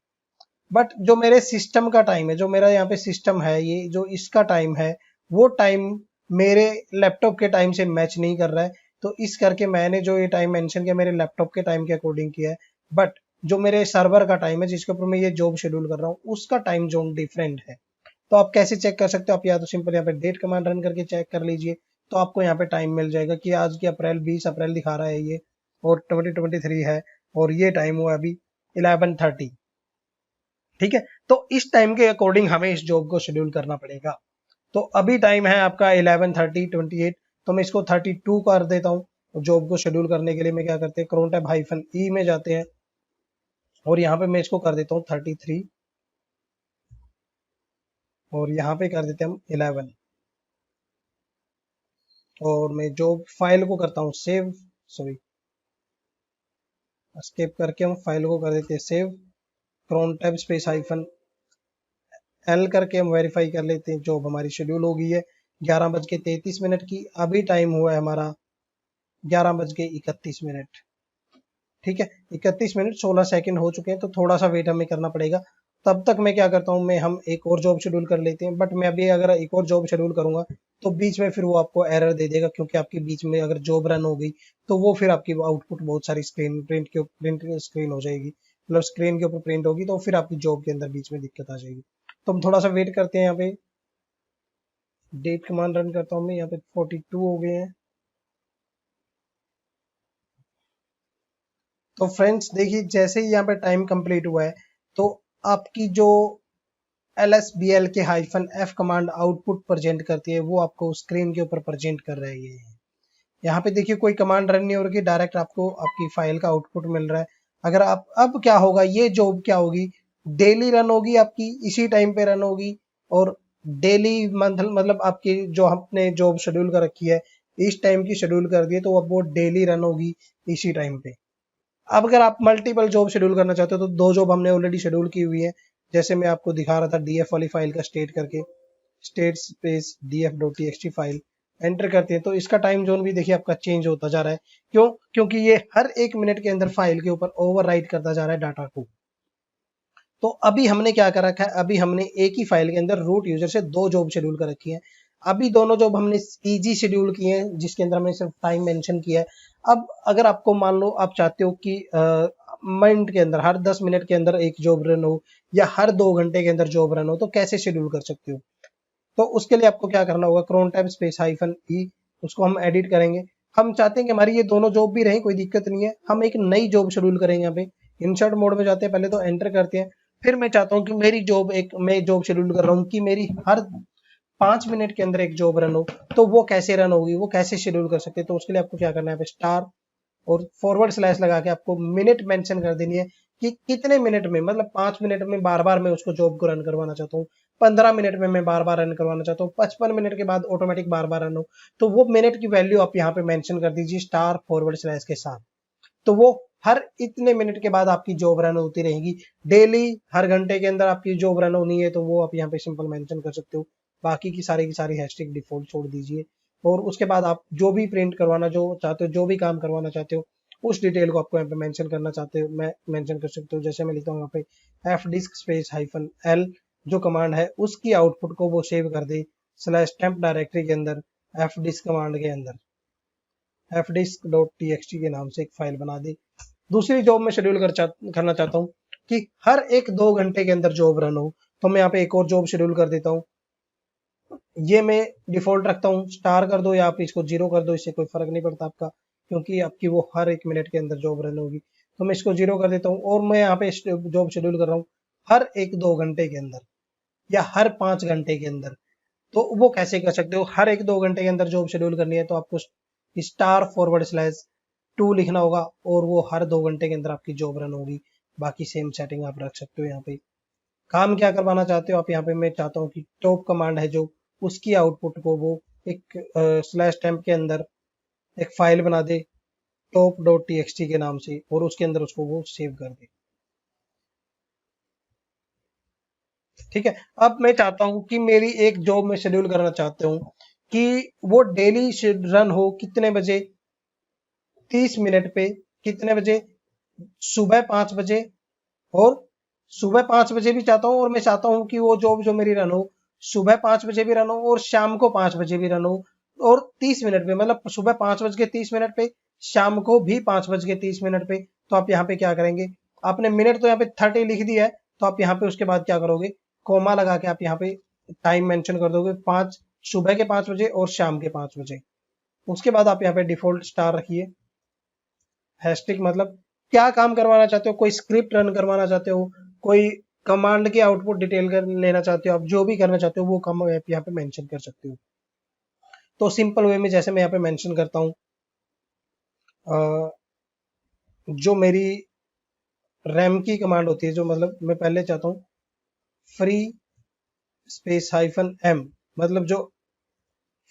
बट जो मेरे सिस्टम का टाइम है, जो मेरा यहाँ पे सिस्टम है, ये जो इसका टाइम है, वो टाइम मेरे लैपटॉप के टाइम से मैच नहीं कर रहा है। तो इस करके मैंने जो ये टाइम मेंशन किया मेरे लैपटॉप के टाइम के अकॉर्डिंग किया है। बट जो मेरे सर्वर का टाइम है जिसके ऊपर मैं ये जॉब शेड्यूल कर रहा हूँ, उसका टाइम जोन डिफरेंट है। तो आप कैसे चेक कर सकते हो, आप या तो सिंपल यहाँ पे डेट कमांड रन करके चेक कर लीजिए, तो आपको यहाँ पे टाइम मिल जाएगा कि आज की 20 अप्रैल दिखा रहा है ये, और 2023 है। और ये टाइम हुआ अभी 11:30। ठीक है, तो इस टाइम के अकॉर्डिंग हमें इस जॉब को शेड्यूल करना पड़ेगा। तो अभी टाइम है आपका 11:30:28, तो मैं इसको 32 कर देता हूँ। जॉब को शेड्यूल करने के लिए मैं क्या करते हैं, क्रोन टैब -E में जाते हैं और यहाँ पे मैं इसको कर देता हूँ 33 और यहाँ पे कर देते हैं हम 11 और मैं जॉब फाइल को करता हूँ सेव, सॉरी एस्केप करके हम फाइल को कर देते हैं सेव, क्रोन टैब -L करके हम वेरीफाई कर लेते हैं। जॉब हमारी शेड्यूल हो गई है 11:33 की। अभी टाइम हुआ है हमारा 11:31। ठीक है, 31 मिनट 16 सेकंड हो चुके हैं, तो थोड़ा सा वेट हमें करना पड़ेगा। तब तक मैं क्या करता हूँ, मैं हम एक और जॉब शेड्यूल कर लेते हैं। बट मैं अभी अगर एक और जॉब शेड्यूल करूंगा तो बीच में फिर वो आपको एरर दे देगा, क्योंकि आपकी बीच में अगर जॉब रन हो गई तो वो फिर आपकी आउटपुट बहुत सारी स्क्रीन प्रिंट स्क्रीन हो जाएगी, मतलब स्क्रीन के ऊपर प्रिंट होगी, तो फिर आपकी जॉब के अंदर बीच में दिक्कत आ जाएगी। तो हम थोड़ा सा वेट करते हैं। यहाँ पे डेट कमांड रन करता हूँ मैं, यहाँ पे 42 हो गए हैं। तो फ्रेंड्स देखिए, जैसे ही यहाँ पे टाइम कंप्लीट हुआ है तो आपकी जो LSBL के -F कमांड आउटपुट प्रेजेंट करती है वो आपको स्क्रीन के ऊपर प्रेजेंट कर रही है। यहाँ पे देखिए कोई कमांड रन नहीं हो रही, डायरेक्ट आपको आपकी फाइल का आउटपुट मिल रहा है। अगर आप अब क्या होगा, ये जॉब क्या होगी, डेली रन होगी आपकी, इसी टाइम पे रन होगी और डेली मंथ मतलब आपकी जो हमने जॉब शेड्यूल कर रखी है इस टाइम की शेड्यूल कर दी है, तो अब वो डेली रन होगी इसी टाइम पे। अब अगर आप मल्टीपल जॉब शेड्यूल करना चाहते हो तो दो जॉब हमने ऑलरेडी शेड्यूल की हुई है। जैसे मैं आपको दिखा रहा था डीएफ वाली फाइल का स्टेट करके, state space df.txt file enter करते हैं तो इसका टाइम जोन भी देखिए आपका चेंज होता जा रहा है। क्यों? क्योंकि ये हर 1 मिनट के अंदर फाइल के ऊपर ओवरराइट करता जा रहा है डाटा को। तो अभी हमने क्या कर रखा है, अभी हमने एक ही फाइल के अंदर रूट यूजर से दो जॉब शेड्यूल कर रखी है। अभी दोनों जॉब हमने इजी शेड्यूल किए हैं, जिसके अंदर हमने सिर्फ टाइम मेंशन किया है। अब अगर आपको मान लो आप चाहते हो कि मिनट के अंदर हर 10 मिनट के अंदर एक जॉब रन हो या हर 2 घंटे के अंदर जॉब रन हो, तो कैसे शेड्यूल कर सकते हो? तो उसके लिए आपको क्या करना होगा, क्रोन टैब स्पेस -E, उसको हम एडिट करेंगे। हम चाहते हैं कि हमारी ये दोनों जॉब भी रहे, कोई दिक्कत नहीं है। हम एक नई जॉब शेड्यूल करेंगे। यहाँ पे इंसर्ट मोड में जाते हैं, पहले तो एंटर करते हैं। फिर मैं चाहता हूँ कि मेरी जॉब मैं जॉब शेड्यूल कर रहा हूँ कि मेरी हर 5 मिनट के अंदर एक जॉब रन हो, तो वो कैसे रन होगी, वो कैसे शेड्यूल कर सकते हैं। तो उसके लिए आपको क्या करना है, स्टार और फॉरवर्ड स्लैश लगा के आपको मिनट मेंशन कर देनी है कि कितने मिनट में, मतलब 5 मिनट में बार बार मैं उसको जॉब को रन करवाना चाहता हूँ, 15 मिनट में मैं बार बार रन करवाना चाहता हूँ, 55 मिनट के बाद ऑटोमेटिक बार बार रन हो। तो वो मिनट की वैल्यू आप यहाँ पे मेंशन कर दीजिए स्टार फॉरवर्ड स्लैश के साथ। तो वो हर इतने मिनट के बाद आपकी जॉब रन होती रहेगी। डेली हर घंटे के अंदर आपकी जॉब रन होनी है, तो वो आप यहाँ पे सिंपल मेंशन कर सकते हो। बाकी की सारी हैशटैग डिफॉल्ट छोड़ दीजिए और उसके बाद आप जो भी प्रिंट करवाना जो चाहते हो, जो भी काम करवाना चाहते हो, उस डिटेल को आपको यहाँ पे मेंशन करना चाहते हो, मैं मेंशन कर सकते हो। जैसे मैं लिखता हूँ यहाँ पे fdisk space -L जो कमांड है उसकी आउटपुट को वो सेव कर दे /temp डायरेक्टरी के अंदर fdisk कमांड के अंदर fdisk.txt के नाम से एक फाइल बना दे। दूसरी जॉब में शेड्यूल करना चाहता हूँ कि हर एक 2 घंटे के अंदर जॉब रन हो, तो मैं यहाँ पे एक और जॉब शेड्यूल कर देता हूँ। ये मैं डिफॉल्ट रखता हूँ, स्टार कर दो या आप इसको 0 कर दो, इससे कोई फर्क नहीं पड़ता आपका, क्योंकि आपकी वो हर 1 मिनट के अंदर जॉब रन होगी। तो मैं इसको 0 कर देता हूँ और मैं यहाँ पे जॉब शेड्यूल कर रहा हूँ हर एक 2 घंटे के अंदर या हर 5 घंटे के अंदर। तो वो कैसे कर सकते हो, हर एक 2 घंटे के अंदर जॉब शेड्यूल करनी है तो आपको स्टार फॉरवर्ड स्लैश 2 लिखना होगा और वो हर 2 घंटे के अंदर आपकी जॉब रन होगी। बाकी सेम सेटिंग आप रख सकते हो। यहाँ पे काम क्या करवाना चाहते हो आप, यहाँ पे मैं चाहता हूँ कि टॉप कमांड है जो उसकी आउटपुट को वो एक /temp के अंदर एक फाइल बना दे top.txt के नाम से और उसके अंदर उसको वो सेव कर दे। ठीक है, अब मैं चाहता हूं कि मेरी एक जॉब में शेड्यूल करना चाहते हूँ कि वो डेली रन हो कितने बजे, 30 मिनट पे, कितने बजे, सुबह 5 बजे, और सुबह 5 बजे भी चाहता हूँ और मैं चाहता हूँ कि वो जॉब जो मेरी रन हो सुबह 5 बजे भी रन हो और शाम को 5 बजे भी रन हो। और 30 मिनट पे, मतलब सुबह 5:30 पे, शाम को भी 5:30 पे। तो आप यहाँ पे क्या करेंगे, आपने मिनट तो यहाँ पे 30 लिख दिया है, तो आप यहाँ पे उसके बाद क्या करोगे, कोमा लगा के आप यहाँ पे टाइम मेंशन कर दोगे, 5 सुबह के 5 बजे और शाम के 5 बजे। उसके बाद आप यहाँ पे डिफॉल्ट स्टार रखिए, हैशटैग मतलब क्या काम करवाना चाहते हो, कोई स्क्रिप्ट रन करवाना चाहते हो, कोई कमांड की आउटपुट डिटेल कर लेना चाहते हो, आप जो भी करना चाहते हो वो काम आप यहाँ पे मेंशन कर सकते हो। तो सिंपल वे में जैसे मैं यहाँ पे मेंशन करता हूँ, जो मेरी रैम की कमांड होती है, जो मतलब मैं पहले चाहता हूँ फ्री स्पेस हाइफन एम, मतलब जो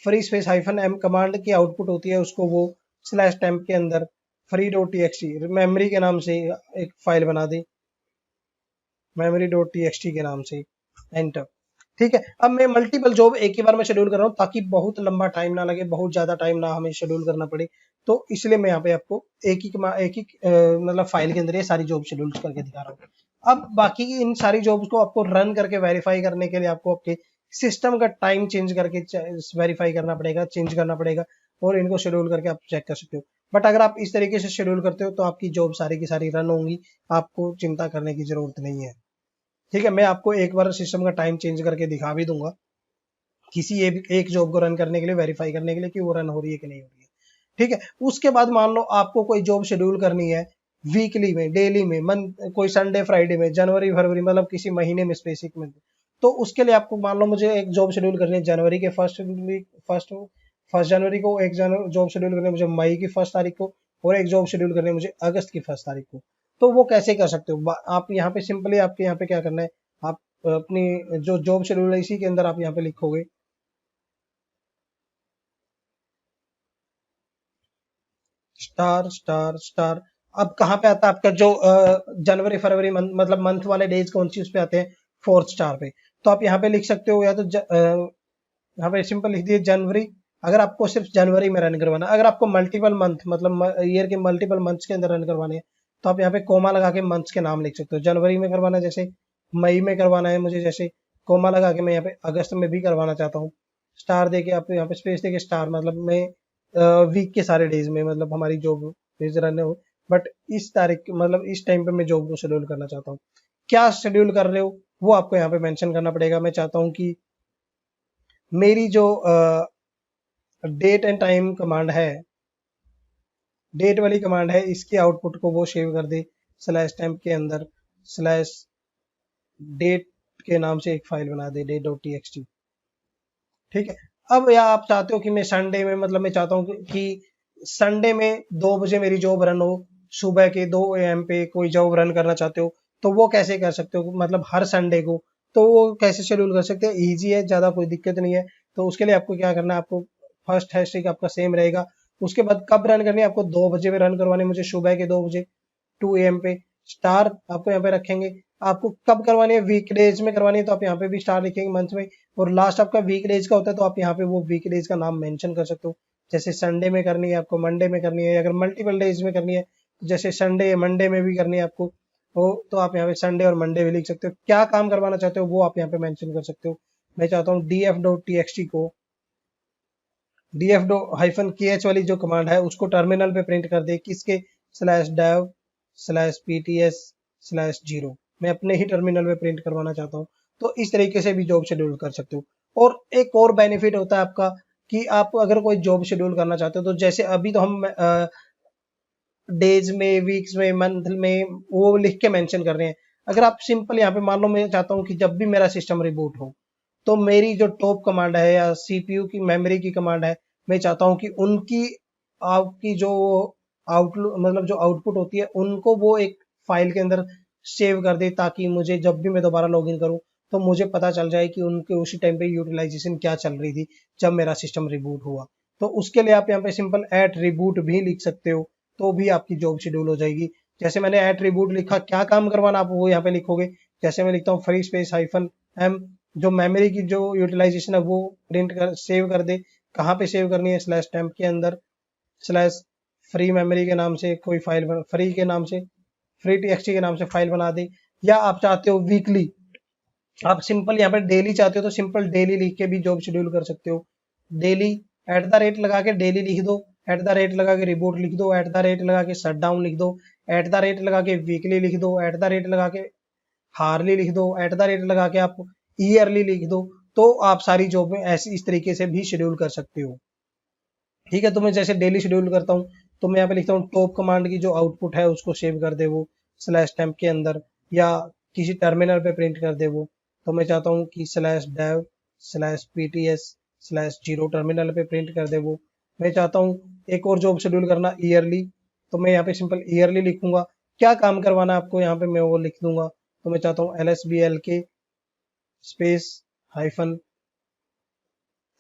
free space hyphen M command की आउटपुट होती है उसको वो स्लैश टेम्प के अंदर free dot T X T memory के नाम से एक फाइल बना दी, memory dot T X T के नाम से, एंटर। ठीक है, अब मैं मल्टीपल जॉब एक ही बार में शेड्यूल कर रहा हूँ ताकि बहुत लंबा टाइम ना लगे, बहुत ज्यादा टाइम ना हमें शेड्यूल करना पड़े। तो इसलिए मैं यहाँ पे आपको एक ही मतलब फाइल के अंदर ये सारी जॉब शेड्यूल करके दिखा रहा हूँ। अब बाकी इन सारी जॉब्स को आपको रन करके वेरीफाई करने के लिए आपको आपके सिस्टम का टाइम चेंज करके वेरीफाई करना पड़ेगा, चेंज करना पड़ेगा, और इनको शेड्यूल करके आप चेक कर सकते हो। बट अगर आप इस तरीके से शेड्यूल करते हो तो आपकी जॉब सारी की सारी रन होंगी, आपको चिंता करने की जरूरत नहीं है। ठीक है, मैं आपको एक बार सिस्टम का टाइम चेंज करके दिखा भी दूंगा किसी एक जॉब को रन करने के लिए, वेरीफाई करने के लिए कि वो रन हो रही है कि नहीं हो रही है। ठीक है, उसके बाद मान लो आपको कोई जॉब शेड्यूल करनी है वीकली में, डेली में, मंथ, कोई संडे फ्राइडे में, जनवरी फरवरी, मतलब किसी महीने में स्पेसिफिक में। तो उसके लिए आपको मान लो मुझे एक जॉब शेड्यूल करनी है जनवरी के फर्स्ट जनवरी को, एक जॉब शेड्यूल करनी है मुझे मई की 1 तारीख को, और एक जॉब शेड्यूल करनी है मुझे अगस्त की 1 तारीख को। तो वो कैसे कर सकते हो आप यहाँ पे सिंपली आपके यहाँ पे क्या करना है, आप अपनी जो जॉब शेड्यूल है इसी के अंदर आप यहाँ पे लिखोगे स्टार स्टार स्टार। अब कहाँ पे आता है आपका जो जनवरी फरवरी मतलब मंथ वाले डेज कौन सी उस पे आते हैं, 4th स्टार पे। तो आप यहाँ पे लिख सकते हो, या तो यहाँ पे सिंपल लिख दिए जनवरी। अगर आपको सिर्फ जनवरी में रन करवाना, अगर आपको मल्टीपल मंथ मतलब ईयर के मल्टीपल मंथ्स के अंदर रन करवाने हैं तो आप यहाँ पे कोमा लगा के मंथ्स के नाम लिख सकते हो। जनवरी में करवाना है जैसे, मई में करवाना है मुझे जैसे, कोमा लगा के मैं यहाँ पे अगस्त में भी करवाना चाहता हूँ, स्टार दे के आप यहाँ पे स्पेस दे के स्टार, मतलब मैं वीक के सारे डेज में, मतलब हमारी जॉब डेज रन हो, बट इस तारीख मतलब इस टाइम पे मैं जॉब को शेड्यूल करना चाहता हूँ। क्या शेड्यूल कर रहे हो वो आपको यहाँ पे मेंशन करना पड़ेगा। मैं चाहता हूँ कि मेरी जो डेट एंड टाइम कमांड है, डेट वाली कमांड है, इसकी आउटपुट को वो सेव कर दे स्लैश टेम्प के अंदर स्लैश डेट के नाम से एक फाइल बना दे, date dot T X T. ठीक है, अब या आप चाहते हो कि मैं संडे में, मतलब मैं चाहता हूँ कि संडे में 2 बजे मेरी जॉब रन हो, सुबह के 2 AM पे कोई जॉब रन करना चाहते हो, तो वो कैसे कर सकते हो, मतलब हर संडे को। तो वो कैसे शेड्यूल कर सकते हैं, ईजी है, ज्यादा कोई दिक्कत नहीं है। तो उसके लिए आपको क्या करना है, आपको फर्स्ट हैशटैग आपका सेम रहेगा, उसके बाद कब रन करनी है, आपको 2 बजे में रन करवाने, मुझे सुबह के 2 बजे 2 AM पे। स्टार आपको यहाँ पे रखेंगे, आपको कब करवानी है, वीकडेज में करवानी है तो आप यहाँ पे भी स्टार लिखेंगे मंथ में, और लास्ट आपका वीकडेज का होता है तो आप यहाँ पे वो वीकडेज का नाम मेंशन कर सकते हो। जैसे संडे में करनी है आपको, मंडे में करनी है, अगर मल्टीपल डेज में करनी है जैसे संडे मंडे में भी करनी है आपको, तो आप यहाँ पे संडे और मंडे भी लिख सकते हो। क्या काम करवाना चाहते हो वो आप यहाँ पे मेंशन कर सकते हो। मैं चाहता हूँ df.txt को df-kh वाली जो कमांड है उसको टर्मिनल पे प्रिंट कर दे, किसके, slash dev slash pts slash 0, मैं अपने ही टर्मिनल पे प्रिंट करवाना चाहता हूँ। तो इस तरीके से भी जॉब शेड्यूल कर सकते हो। और एक और बेनिफिट होता है आपका कि आप अगर कोई जॉब शेड्यूल करना चाहते हो, तो जैसे अभी तो हम डेज में, वीक्स में, मंथ में वो लिख के मेंशन कर रहे हैं। अगर आप सिंपल यहाँ पे मान लो मैं चाहता हूँ कि जब भी मेरा सिस्टम रिबूट हो तो मेरी जो टॉप कमांड है या सीपीयू की मेमोरी की कमांड है, मैं चाहता हूँ कि उनकी आपकी जो आउटलुक मतलब जो आउटपुट होती है उनको वो एक फाइल के अंदर सेव कर दे, ताकि मुझे जब भी मैं दोबारा लॉगिन करूँ तो मुझे पता चल जाए कि उनके उसी टाइम पे यूटिलाइजेशन क्या चल रही थी जब मेरा सिस्टम रिबूट हुआ। तो उसके लिए आप यहाँ पे सिंपल एट रिबूट भी लिख सकते हो, तो भी आपकी जॉब शेड्यूल हो जाएगी। जैसे मैंने एट रिबूट लिखा, क्या काम करवाना आप वो यहाँ पे लिखोगे। जैसे मैं लिखता हूँ फ्री स्पेस हाइफन एम, जो मेमोरी की जो यूटिलाइजेशन है वो प्रिंट कर सेव कर दे। कहाँ पे सेव करनी है, स्लैश टेम्प के अंदर स्लैश फ्री मेमोरी के नाम से कोई फाइल फ्री के नाम से फ्री टीएक्सटी के नाम से फाइल बना दे। या आप चाहते हो वीकली, आप सिंपल यहाँ पे डेली चाहते हो तो सिंपल डेली लिख के भी जॉब शेड्यूल कर सकते हो। डेली एट द रेट लगा के डेली लिख दो, एट द रेट लगा के रिपोर्ट लिख दो, एट द रेट लगा के शट डाउन लिख दो, एट द रेट लगा के वीकली लिख दो, एट द रेट लगा के हार्ली लिख दो, एट द रेट लगा के आप ईयरली लिख दो। तो आप सारी जॉब में ऐसी इस तरीके से भी शेड्यूल कर सकते हो। ठीक है, तो मैं जैसे डेली शेड्यूल करता हूँ तो मैं यहाँ पे लिखता हूँ टॉप कमांड की जो आउटपुट है उसको सेव कर दे वो स्लैश टेम्प के अंदर, या किसी टर्मिनल पे प्रिंट कर दे वो। तो मैं चाहता हूँ कि slash dev slash pts slash 0 terminal पे प्रिंट कर दे वो। मैं चाहता हूँ एक और जॉब शेड्यूल करना ईयरली, तो मैं यहाँ पे सिंपल ईयरली लिखूंगा। क्या काम करवाना है आपको यहाँ पे मैं वो लिख दूंगा। तो मैं चाहता हूँ LSBLK स्पेस हाइफन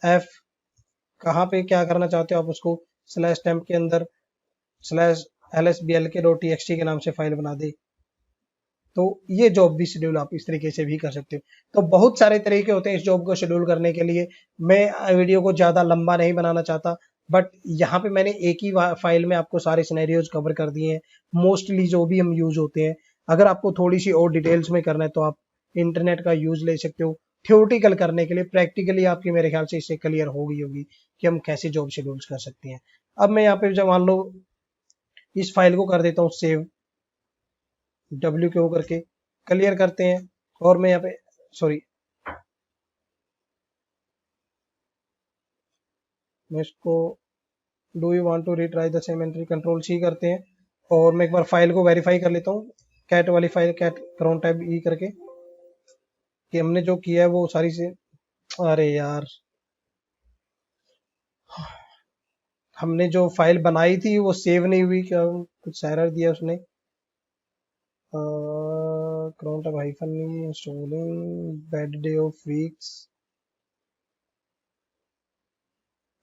एफ, कहाँ पे क्या करना चाहते हो आप उसको स्लैश टेम्प के अंदर स्लैश lsblk.txt के नाम से फाइल बना दे। तो ये जॉब भी शेड्यूल आप इस तरीके से भी कर सकते हो। तो बहुत सारे तरीके होते हैं इस जॉब को शेड्यूल करने के लिए। मैं वीडियो को ज़्यादा लंबा नहीं बनाना चाहता, बट यहाँ पे मैंने एक ही फाइल में आपको सारे सिनेरियोज कवर कर दिए हैं, मोस्टली जो भी हम यूज होते हैं। अगर आपको थोड़ी सी और डिटेल्स में करना है तो आप इंटरनेट का यूज ले सकते हो थ्योरेटिकल करने के लिए। प्रैक्टिकली आपकी मेरे ख्याल से इससे क्लियर हो गई होगी कि हम कैसे जॉब शेड्यूल्स कर सकते हैं। अब मैं यहाँ पे जब मान लो इस फाइल को कर देता हूँ सेव, WQ करके क्लियर करते हैं। और मैं यहाँ पे सॉरी मैं इसको do you want to retry the same entry control C करते हैं। और मैं एक बार फाइल को वेरीफाई कर लेता हूँ, कैट वाली file cat cron tab E करके कि हमने जो किया है वो सारी से। अरे यार, हमने जो फाइल बनाई थी वो सेव नहीं हुई, क्या कुछ एरर दिया उसने। Cron tab hyphen installing bad day of weeks,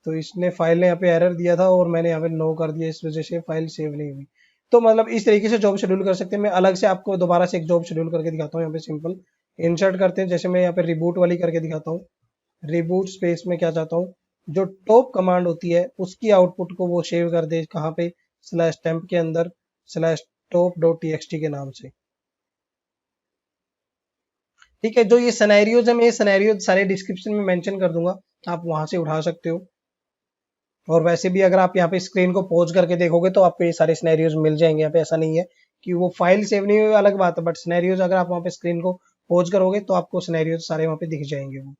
तो इसने फाइल ने यहाँ पे एरर दिया था और मैंने यहाँ पे नो कर दिया, इस वजह से फाइल सेव नहीं हुई। तो मतलब इस तरीके से जॉब शेड्यूल कर सकते हैं। मैं अलग से आपको दोबारा से एक जॉब शेड्यूल करके दिखाता हूँ। यहाँ पे सिंपल इंसर्ट करते हैं, जैसे मैं यहाँ पे रिबूट वाली करके दिखाता हूँ। रिबूट स्पेस में क्या चाहता हूँ, जो टॉप कमांड होती है उसकी आउटपुट को वो सेव कर दे कहाँ पे स्लैश टेम्प के अंदर स्लैश टॉप डॉट टीएक्सटी के नाम से। ठीक है, जो ये सिनेरियोज है मैं ये सिनेरियो सारे डिस्क्रिप्शन में मेंशन कर दूंगा, आप वहां से उठा सकते हो। और वैसे भी अगर आप यहाँ पे स्क्रीन को पॉज करके देखोगे तो आपको ये सारे सिनेरियोज मिल जाएंगे। यहाँ पे ऐसा नहीं है कि वो फाइल सेव नहीं हुई अलग बात है, बट सिनेरियोज अगर आप वहाँ पे स्क्रीन को पॉज करोगे तो आपको सिनेरियोज सारे वहाँ पे दिख जाएंगे वो,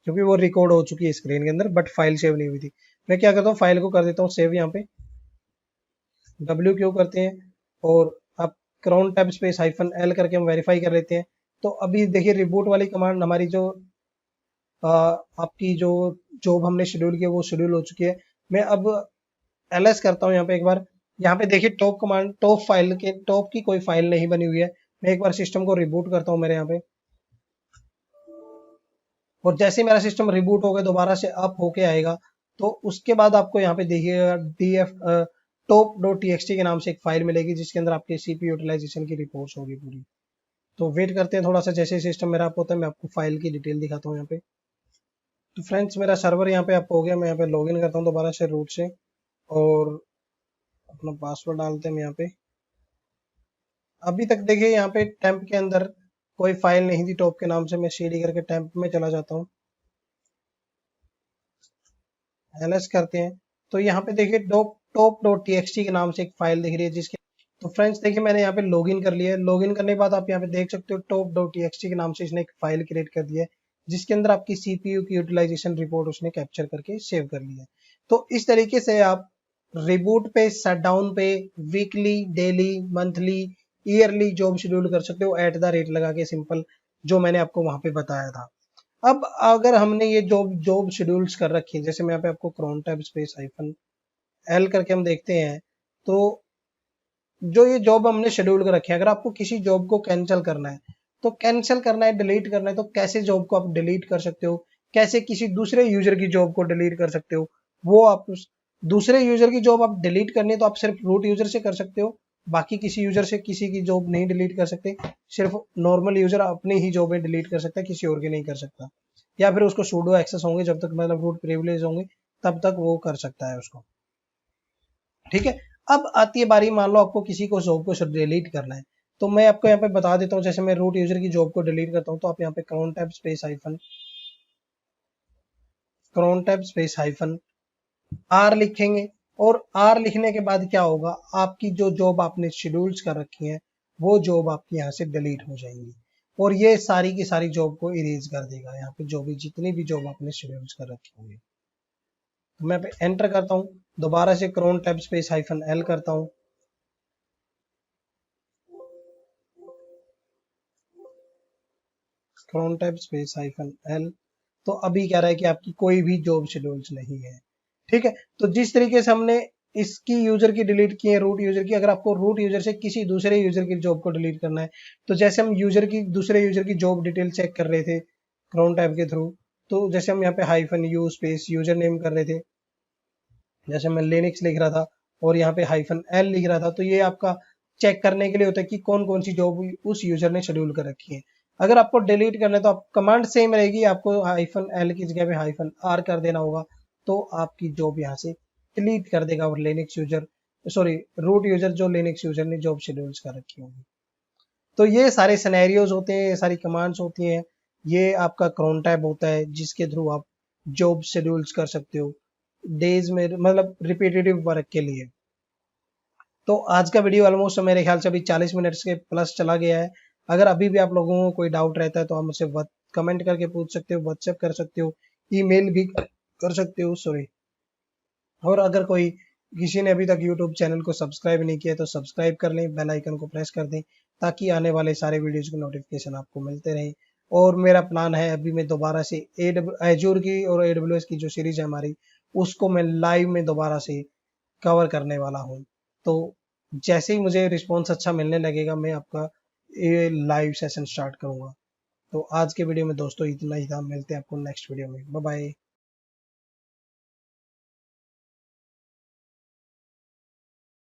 क्योंकि वो रिकॉर्ड हो चुकी है स्क्रीन के अंदर, बट फाइल सेव नहीं हुई थी। मैं क्या करता हूँ, फाइल को कर देता हूँ सेव, यहाँ पे WQ करते हैं और आप क्राउन टैब स्पेस -L करके हम वेरीफाई कर लेते हैं। तो अभी देखिए रिबूट वाली कमांड हमारी जो आपकी जो जॉब हमने शेड्यूल किया वो शेड्यूल हो चुकी है। मैं अब LS करता हूँ यहाँ पे एक बार। यहाँ पे देखिए टॉप कमांड टॉप फाइल के टॉप की कोई फाइल नहीं बनी हुई है। मैं एक बार सिस्टम को रिबूट करता हूँ मेरे यहाँ पे, और जैसे मेरा सिस्टम रिबूट होकर दोबारा से अप होके आएगा तो उसके बाद आपको यहाँ पे देखिएगा df टॉप डॉट txt के नाम से एक फाइल मिलेगी जिसके अंदर आपके CPU यूटिलाइजेशन की रिपोर्ट्स होगी पूरी। तो वेट करते हैं थोड़ा सा, जैसे सिस्टम मेरा अप होता है मैं आपको फाइल की डिटेल दिखाता हूँ यहाँ पे। तो फ्रेंड्स मेरा सर्वर यहाँ पे अप हो गया, मैं यहाँ पे लॉगिन करता हूँ दोबारा से रूट से और अपना पासवर्ड डालते हैं यहाँ पे। अभी तक देखिए यहाँ पे टेम्प के अंदर कोई फाइल नहीं थी टॉप के नाम से। मैं CD करके टेम्प में चला जाता हूँ, LS करते हैं तो यहाँ पे देखिए टॉप डॉट टीएक्सटी के नाम से एक फाइल दिख रही है जिसके। तो फ्रेंड्स देखिए मैंने यहाँ पे लॉगिन कर लिया है। लॉगिन करने के बाद आप यहाँ पे देख सकते हो टॉप डॉट टीएक्सटी के नाम से इसने एक फाइल क्रिएट कर दिया है जिसके अंदर आपकी CPU की यूटिलाइजेशन रिपोर्ट उसने कैप्चर करके सेव कर लिया है। तो इस तरीके से आप रिबूट पे, शटडाउन पे, weekly, daily, monthly, yearly job schedule कर सकते हो @ लगा के, सिंपल जो मैंने आपको वहां पे बताया था। अब अगर हमने ये जॉब जॉब शेड्यूल्स कर रखी है, जैसे मैं यहाँ पे आपको क्रोन टैब स्पेस -L करके हम देखते हैं, तो जो ये जॉब हमने शेड्यूल कर रखी है, अगर आपको किसी जॉब को कैंसिल करना है तो कैंसिल करना है, डिलीट करना है, तो कैसे जॉब को आप डिलीट कर सकते हो, कैसे किसी दूसरे यूजर की जॉब को डिलीट कर सकते हो, वो आप दूसरे यूजर की जॉब आप डिलीट करनी है तो आप सिर्फ रूट यूजर से कर सकते हो। बाकी किसी यूजर से किसी की जॉब नहीं डिलीट कर सकते। सिर्फ नॉर्मल यूजर अपनी ही जॉब डिलीट कर सकता है, किसी और की नहीं कर सकता। या फिर उसको सूडो एक्सेस होंगे, जब तक मतलब रूट प्रिविलेज होंगे तब तक वो कर सकता है उसको। ठीक है, अब आती है बारी, मान लो आपको किसी को जॉब को डिलीट करना है, तो मैं आपको यहाँ पे बता देता हूँ। जैसे मैं रूट यूजर की जॉब को डिलीट करता हूँ तो आप यहाँ पे क्रोन टैब स्पेस -R लिखेंगे, और R लिखने के बाद क्या होगा, आपकी जो जॉब आपने शेड्यूल्स कर रखी है वो जॉब आपकी यहाँ से डिलीट हो जाएंगी, और ये सारी की सारी जॉब को इरेज कर देगा यहाँ पे, जो भी जितनी भी जॉब आपने शेड्यूल्स कर रखी होंगी। तो मैं पे एंटर करता हूँ, दोबारा से cron tab space hyphen L करता हूँ। Cron tab space hyphen L. तो अभी कह रहा है कि आपकी कोई भी जॉब शेड्यूल्स नहीं है। ठीक है, तो जिस तरीके से हमने इसकी यूजर की डिलीट की है, रूट यूजर की, अगर आपको रूट यूजर से किसी दूसरे यूजर की जॉब को डिलीट करना है, तो जैसे हम दूसरे यूजर की जॉब डिटेल चेक कर रहे थे क्रोन टैब के थ्रू, तो जैसे हम यहाँ पे hyphen you space user name कर रहे थे, जैसे मैं लिनक्स लिख रहा था और यहाँ पे हाइफन एल लिख रहा था, तो ये आपका चेक करने के लिए होता है कि कौन कौन सी जॉब उस यूजर ने शेड्यूल कर रखी है। अगर आपको डिलीट करना है तो आप कमांड सेम रहेगी, आपको हाइफन एल की जगह पे हाइफन आर कर देना होगा, तो आपकी जॉब यहाँ से डिलीट कर देगा। और Linux user, sorry, root user जो लिनक्स यूजर ने जॉब शेड्यूल्स कर रखी होगी। तो ये सारे सिनेरियोज होते हैं, ये सारी कमांड्स होती हैं, ये आपका क्रोन टैब होता है जिसके थ्रू आप जॉब शेड्यूल्स कर सकते हो डेज में, मतलब रिपीटेटिव वर्क के लिए। तो आज का वीडियो ऑलमोस्ट मेरे ख्याल से अभी 40 मिनट्स के प्लस चला गया है। अगर अभी भी आप लोगों को कोई डाउट रहता है तो आप मुझसे कमेंट करके पूछ सकते हो, व्हाट्सएप कर सकते हो, ईमेल भी कर सकते हो, सॉरी। और अगर कोई किसी ने अभी तक यूट्यूब चैनल को सब्सक्राइब नहीं किया तो सब्सक्राइब कर लें, बेल आइकन को प्रेस कर दें ताकि आने वाले सारे वीडियोज की नोटिफिकेशन आपको मिलते रहें। और मेरा प्लान है अभी मैं दोबारा से एजूर की और AWS की जो सीरीज है हमारी, उसको मैं लाइव में दोबारा से कवर करने वाला हूँ। तो जैसे ही मुझे रिस्पॉन्स अच्छा मिलने लगेगा मैं आपका ये लाइव सेशन स्टार्ट करूंगा। तो आज के वीडियो में दोस्तों इतना ही था, मिलते हैं आपको नेक्स्ट वीडियो में, बाय बाय।